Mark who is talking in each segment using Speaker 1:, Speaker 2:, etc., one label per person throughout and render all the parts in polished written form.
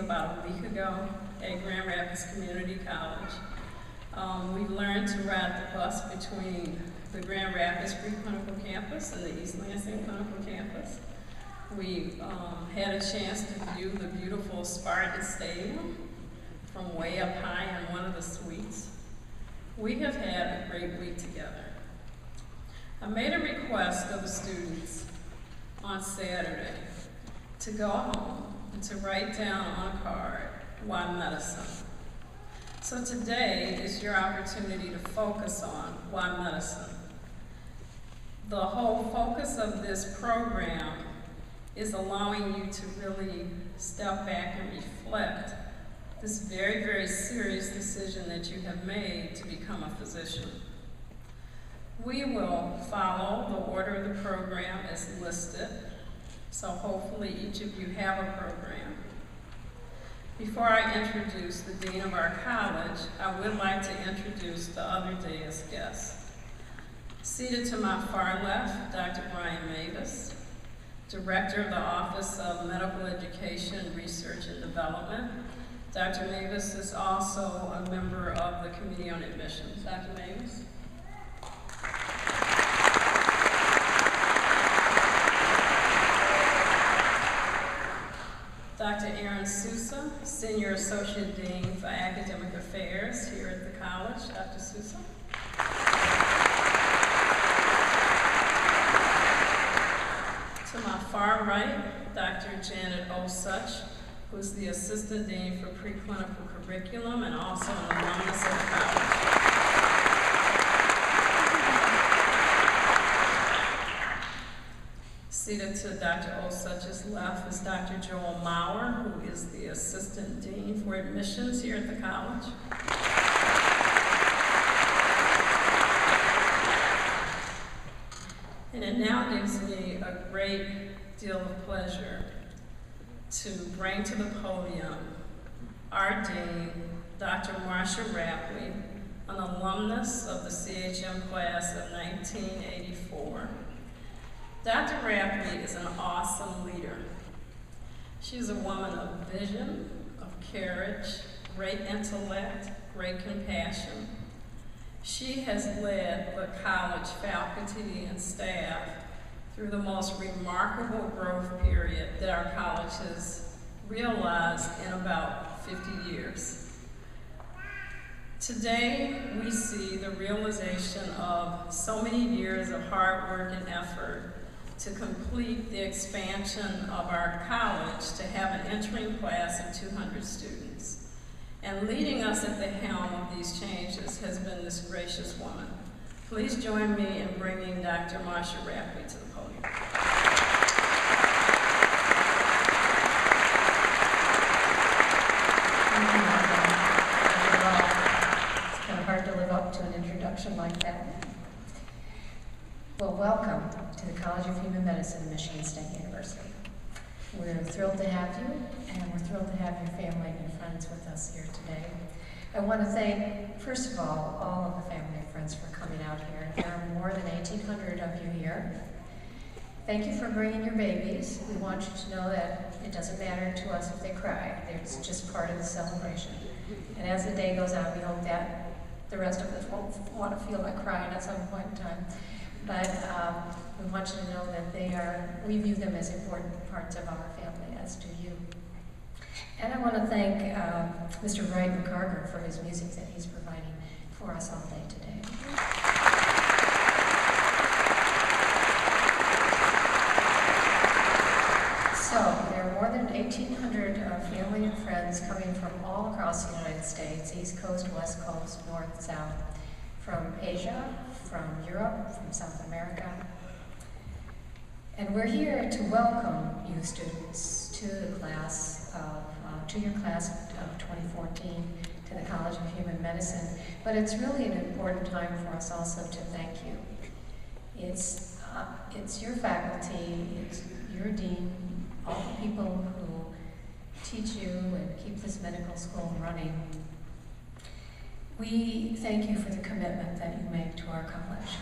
Speaker 1: about a week ago at Grand Rapids Community College. We learned to ride the bus between the Grand Rapids Preclinical Campus and the East Lansing Clinical Campus. We had a chance to view the beautiful Spartan Stadium from way up high in one of the suites. We have had a great week together. I made a request of the students on Saturday to go home and to write down on a card why medicine. So today is your opportunity to focus on why medicine. The whole focus of this program is allowing you to really step back and reflect this very, very serious decision that you have made to become a physician. We will follow the order of the program as listed, so hopefully each of you have a program. Before I introduce the Dean of our college, I would like to introduce the other day's guests. Seated to my far left, Dr. Brian Mavis, Director of the Office of Medical Education, Research and Development. Dr. Mavis is also a member of the Committee on Admissions. Dr. Mavis. Dr. Aaron Sousa, Senior Associate Dean for Academic Affairs here at the college. Dr. Sousa. To my far right, Dr. Janet Osuch, who's the Assistant Dean for Preclinical Curriculum and also an alumnus of the college. Seated to Dr. Osuch's left is Dr. Joel Maurer, who is the Assistant Dean for Admissions here at the college. And it now gives me a great deal of pleasure to bring to the podium our Dean, Dr. Marsha Rapley, an alumnus of the CHM class of 1984. Dr. Rapley is an awesome leader. She's a woman of vision, of courage, great intellect, great compassion. She has led the college faculty and staff through the most remarkable growth period that our college has realized in about 50 years. Today, we see the realization of so many years of hard work and effort to complete the expansion of our college to have an entering class of 200 students. And leading us at the helm of these changes has been this gracious woman. Please join me in bringing Dr. Marsha Rapley to the podium.
Speaker 2: It's kind of hard to live up to an introduction like that. Well, welcome to the College of Human Medicine at Michigan State University. We're thrilled to have you, and we're thrilled to have your family and your friends with us here today. I want to thank, first of all of the family and friends for coming out here. There are more than 1,800 of you here. Thank you for bringing your babies. We want you to know that it doesn't matter to us if they cry. It's just part of the celebration. And as the day goes on, we hope that the rest of us won't want to feel like crying at some point in time. But we want you to know that we view them as important parts of our family, as do you. And I want to thank Mr. Wright McCarter for his music that he's providing for us all day today. So there are more than 1,800 family and friends coming from all across the United States, East Coast, West Coast, North, South, from Asia, from Europe, from South America. And we're here to welcome you students to the class to your class of 2014, to the College of Human Medicine. But it's really an important time for us also to thank you. It's your faculty, it's your dean, all the people who teach you and keep this medical school running. We thank you for the commitment that you make to our college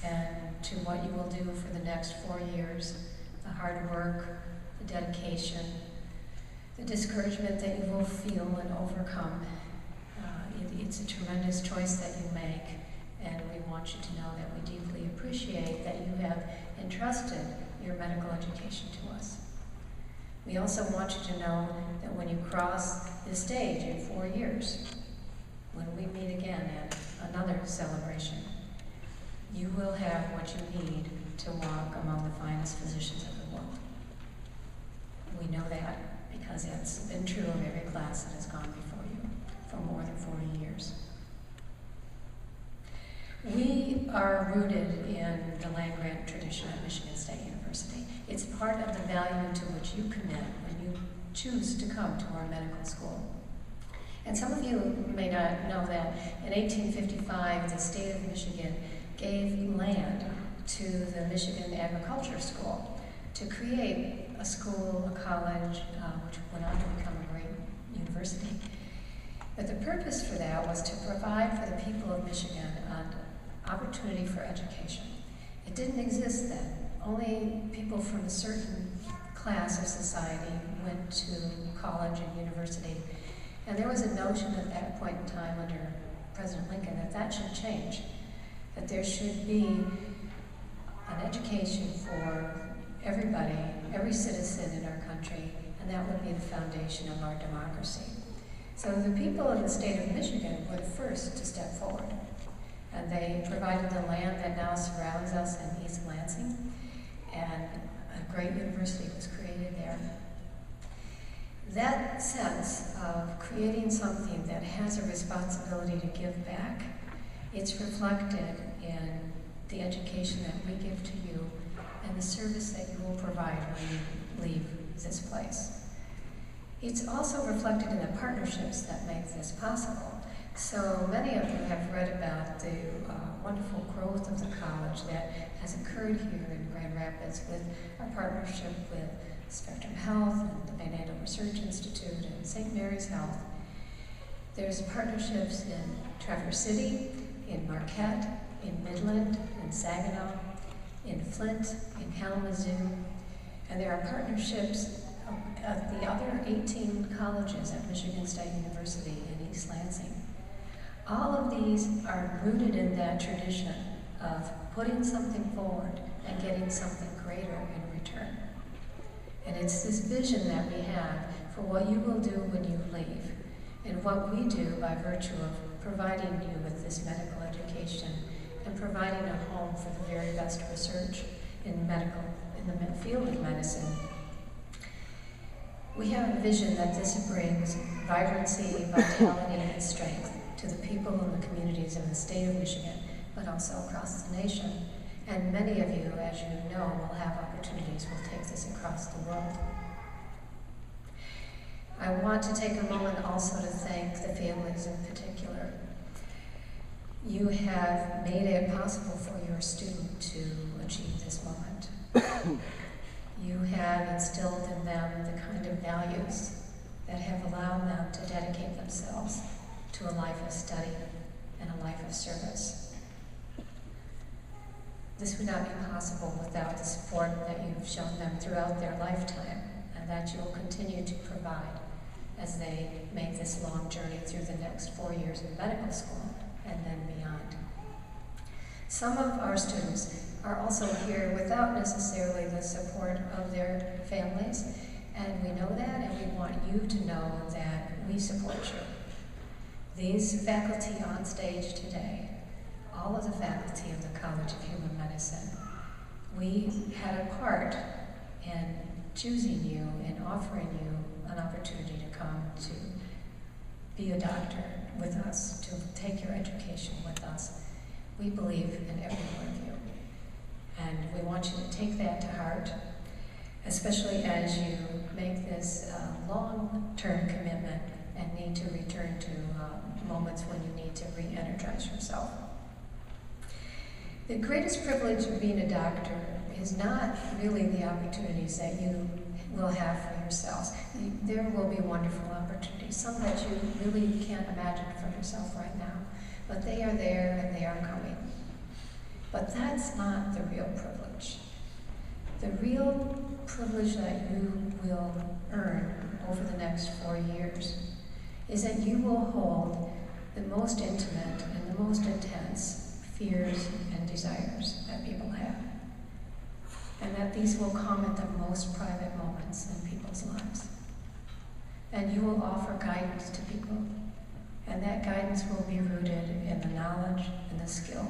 Speaker 2: and to what you will do for the next 4 years, the hard work, the dedication, the discouragement that you will feel and overcome. It's a tremendous choice that you make, and we want you to know that we deeply appreciate that you have entrusted your medical education to us. We also want you to know that when you cross this stage in 4 years, when we meet again at another celebration, you will have what you need to walk among the finest physicians of the world. We know that because it's been true of every class that has gone before you for more than 40 years. We are rooted in the land-grant tradition at Michigan State University. It's part of the value to which you commit when you choose to come to our medical school. And some of you may not know that in 1855, the state of Michigan gave land to the Michigan Agriculture School to create a school, a college, which went on to become a great university. But the purpose for that was to provide for the people of Michigan an opportunity for education. It didn't exist then. Only people from a certain class of society went to college and university. And there was a notion at that point in time under President Lincoln that that should change, that there should be an education for everybody, every citizen in our country, and that would be the foundation of our democracy. So the people of the state of Michigan were the first to step forward, and they provided the land that now surrounds us in East Lansing, and a great university was created there. That sense of creating something that has a responsibility to give back, it's reflected in the education that we give to you and the service that you will provide when you leave this place. It's also reflected in the partnerships that make this possible. So many of you have read about the wonderful growth of the college that has occurred here in Grand Rapids with our partnership with Spectrum Health and the Van Andel Research Institute and St. Mary's Health. There's partnerships in Traverse City, in Marquette, in Midland, in Saginaw, in Flint, in Kalamazoo, and there are partnerships of the other 18 colleges at Michigan State University in East Lansing. All of these are rooted in that tradition of putting something forward and getting something greater in return. And it's this vision that we have for what you will do when you leave, and what we do by virtue of providing you with this medical education and providing a home for the very best research in the field of medicine. We have a vision that this brings vibrancy, vitality, and strength to the people and the communities in the state of Michigan, but also across the nation. And many of you, as you know, will have opportunities. We'll take this across the world. I want to take a moment also to thank the families in particular. You have made it possible for your student to achieve this moment. You have instilled in them the kind of values that have allowed them to dedicate themselves to a life of study and a life of service. This would not be possible without the support that you've shown them throughout their lifetime, and that you will continue to provide as they make this long journey through the next 4 years of medical school and then beyond. Some of our students are also here without necessarily the support of their families, and we know that, and we want you to know that we support you. These faculty on stage today, all of the faculty of the College of Human Medicine, we had a part in choosing you and offering you an opportunity to come to be a doctor with us, to take your education with us. We believe in every one of you, and we want you to take that to heart, especially as you make this long-term commitment and need to return to moments when you need to re-energize yourself. The greatest privilege of being a doctor is not really the opportunities that you will have for yourselves. There will be wonderful opportunities, some that you really can't imagine for yourself right now, but they are there and they are coming. But that's not the real privilege. The real privilege that you will earn over the next 4 years is that you will hold the most intimate and the most intense fears and desires that people have. And that these will come at the most private moments in people's lives. And you will offer guidance to people. And that guidance will be rooted in the knowledge and the skill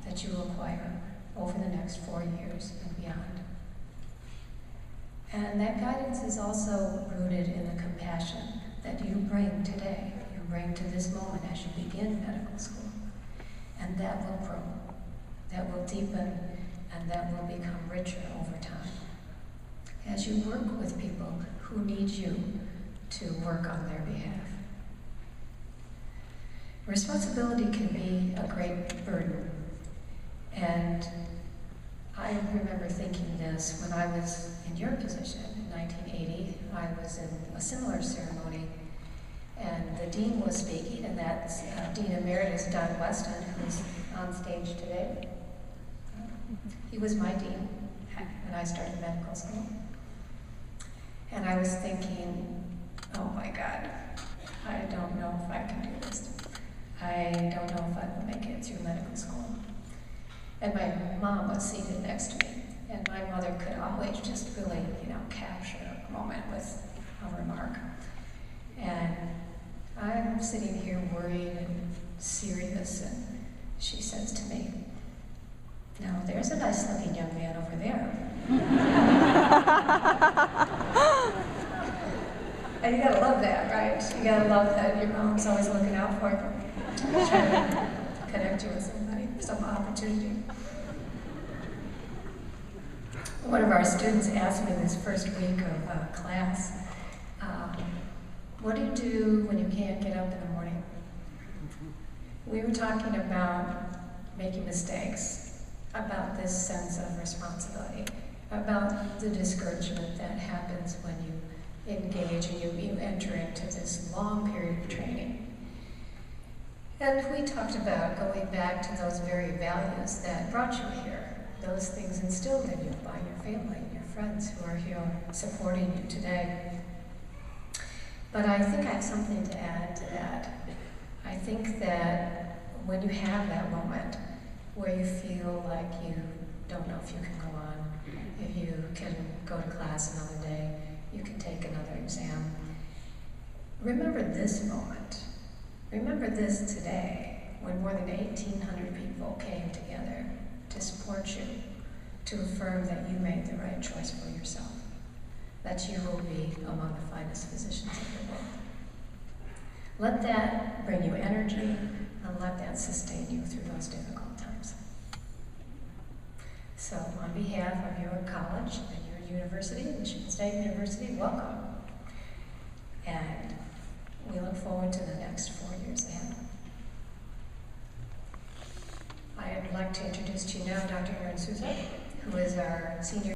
Speaker 2: that you acquire over the next 4 years and beyond. And that guidance is also rooted in the compassion that you bring today. You bring to this moment as you begin medical school. And that will grow, that will deepen, and that will become richer over time. As you work with people who need you to work on their behalf. Responsibility can be a great burden. And I remember thinking this when I was in your position in 1980. I was in a similar ceremony, and the dean was speaking, and that's Dean Emeritus Don Weston, who's on stage today. He was my dean when I started medical school. And I was thinking, oh my God, I don't know if I can do this. I don't know if I will make it through medical school. And my mom was seated next to me, and my mother could always just really, capture a moment with a remark. And I'm sitting here worried and serious, and she says to me, "Now, there's a nice-looking young man over there." And you gotta love that, right? You gotta love that your mom's always looking out for you, trying to connect you with somebody, some opportunity. One of our students asked me this first week of class, what do you do when you can't get up in the morning? We were talking about making mistakes, about this sense of responsibility, about the discouragement that happens when you engage and you enter into this long period of training. And we talked about going back to those very values that brought you here, those things instilled in you by your family and your friends who are here supporting you today. But I think I have something to add to that. I think that when you have that moment where you feel like you don't know if you can go on, if you can go to class another day, you can take another exam, remember this moment. Remember this today, when more than 1,800 people came together to support you, to affirm that you made the right choice for yourself, that you will be among the finest physicians in the world. Let that bring you energy, and let that sustain you through those difficult times. So, on behalf of your college and your university, Michigan State University, welcome. And we look forward to the next 4 years ahead. I'd like to introduce to you now Dr. Aaron Souza, who is our senior